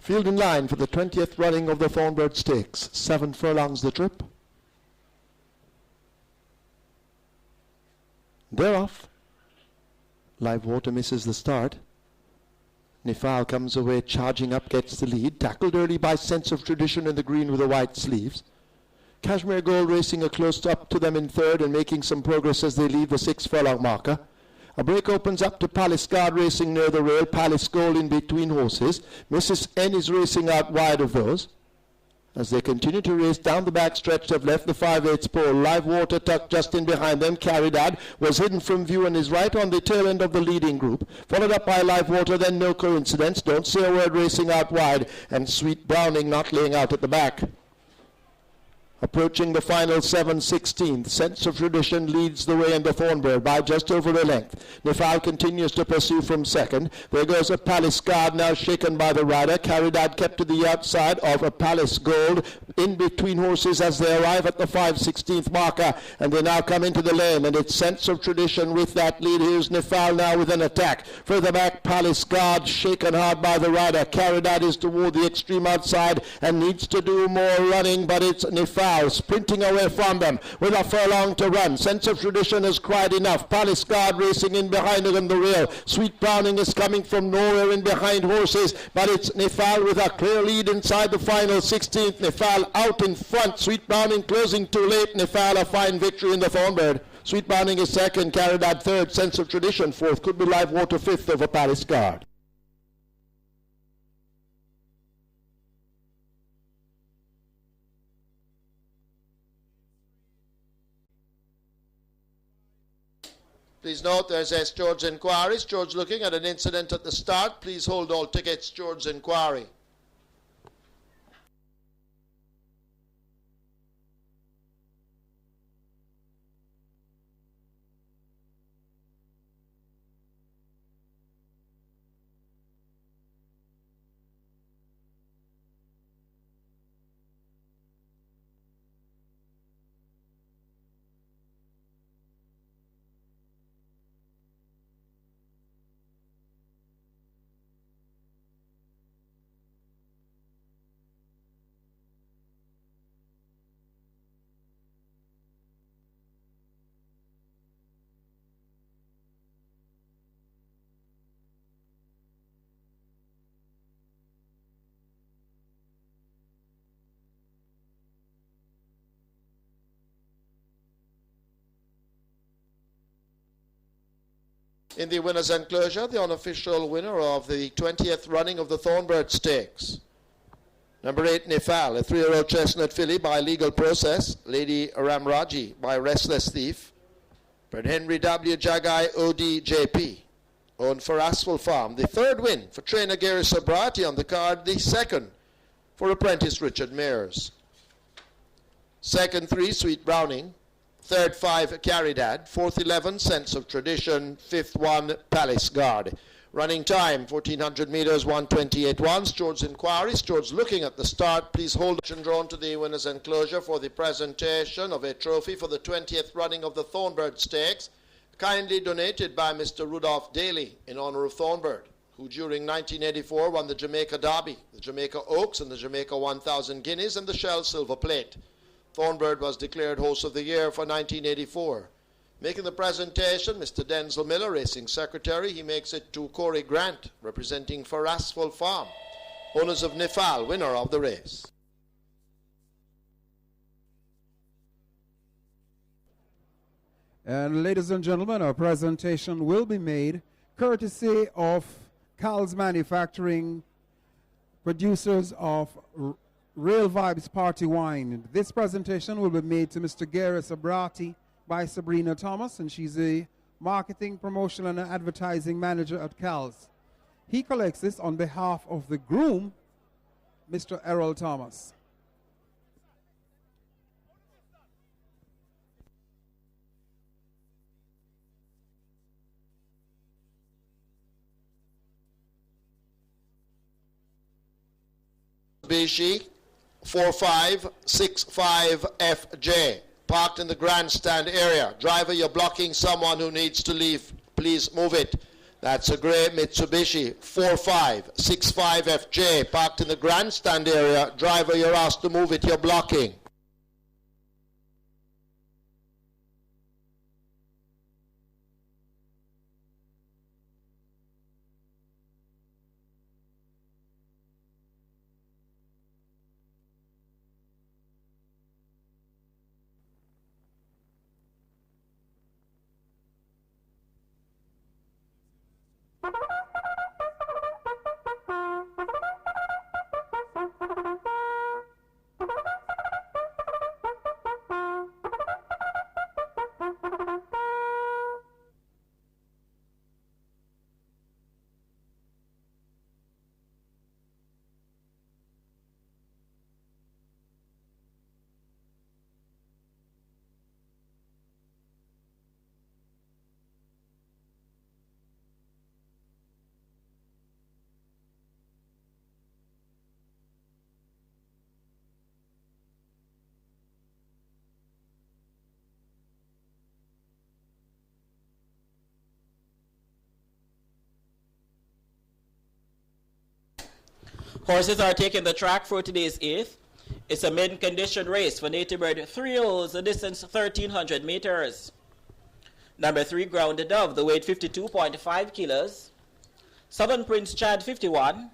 Field in line for the 20th running of the Thornbird Stakes. 7 furlongs the trip. They're off. Live Water misses the start. Nifal comes away, charging up, gets the lead. Tackled early by Sense of Tradition in the green with the white sleeves. Kashmir Gold racing a close up to them in third and making some progress as they leave the 6 furlong marker. A break opens up to Palace Guard racing near the rail. Palace Gold in between horses. Mrs. N is racing out wide of those. As they continue to race down the back stretch, they've left the 5/8 pole. Live Water tucked just in behind them. Caridad was hidden from view and is right on the tail end of the leading group. Followed up by Live Water, then No Coincidence. Don't Say a Word racing out wide. And Sweet Browning not laying out at the back. Approaching the final 7/16, Sense of Tradition leads the way in the Thornbird by just over a length. Nifal continues to pursue from second. There goes a Palace Guard, now shaken by the rider. Caridad kept to the outside of a Palace Gold in between horses as they arrive at the 5/16th marker, and they now come into the lane, and it's Sense of Tradition with that lead. Here's Nifal now with an attack. Further back, Palace Guard shaken hard by the rider. Caridad is toward the extreme outside and needs to do more running, but it's Nifal sprinting away from them with a furlong to run. Sense of Tradition has cried enough. Palace Guard racing in behind it on the rail. Sweet Browning is coming from nowhere in behind horses, but it's Nifal with a clear lead inside the final 16th. Nifal out in front. Sweet Browning closing too late. Nifal a fine victory in the Thornbird. Sweet Browning is second. Caridad third. Sense of Tradition fourth. Could be Live Water fifth over Palace Guard. Please note there's S. George inquiries. George looking at an incident at the start. Please hold all tickets. George inquiry. In the winner's enclosure, the unofficial winner of the 20th running of the Thornbird Stakes. Number 8, Nifal, a 3-year-old chestnut filly by legal process. Lady Ramraji by Restless Thief. Bred Henry W. Jagai ODJP. Owned for Asphalt Farm. The third win for trainer Gary Sobrati on the card. The second for apprentice Richard Mears. Second 3, Sweet Browning. Third 5, Caridad. Fourth 11, Sense of Tradition. Fifth 1, Palace Guard. Running time, 1400 meters, 1:28.1. George's inquiries. George looking at the start. Please hold and drawn to the winner's enclosure for the presentation of a trophy for the 20th running of the Thornbird Stakes, kindly donated by Mr. Rudolph Daly in honor of Thornbird, who during 1984 won the Jamaica Derby, the Jamaica Oaks, and the Jamaica 1000 Guineas and the Shell Silver Plate. Thornbird was declared Horse of the Year for 1984. Making the presentation, Mr. Denzel Miller, Racing Secretary. He makes it to Corey Grant, representing for Asphalt Farm, owners of Nifal, winner of the race. And ladies and gentlemen, our presentation will be made courtesy of Cal's Manufacturing, producers of Real Vibes Party Wine. This presentation will be made to Mr. Gary Sobrati by Sabrina Thomas, and she's a marketing, promotion, and advertising manager at Cal's. He collects this on behalf of the groom, Mr. Errol Thomas. Bishi 4565FJ, parked in the grandstand area. Driver, you're blocking someone who needs to leave. Please move it. That's a grey Mitsubishi 4565FJ parked in the grandstand area. Driver, you're asked to move it. You're blocking. Horses are taking the track for today's 8th. It's a maiden condition race for Native Bird 3 years, the distance 1,300 meters. Number 3, Grounded Dove, the weight 52.5 kilos. Southern Prince Chad 51.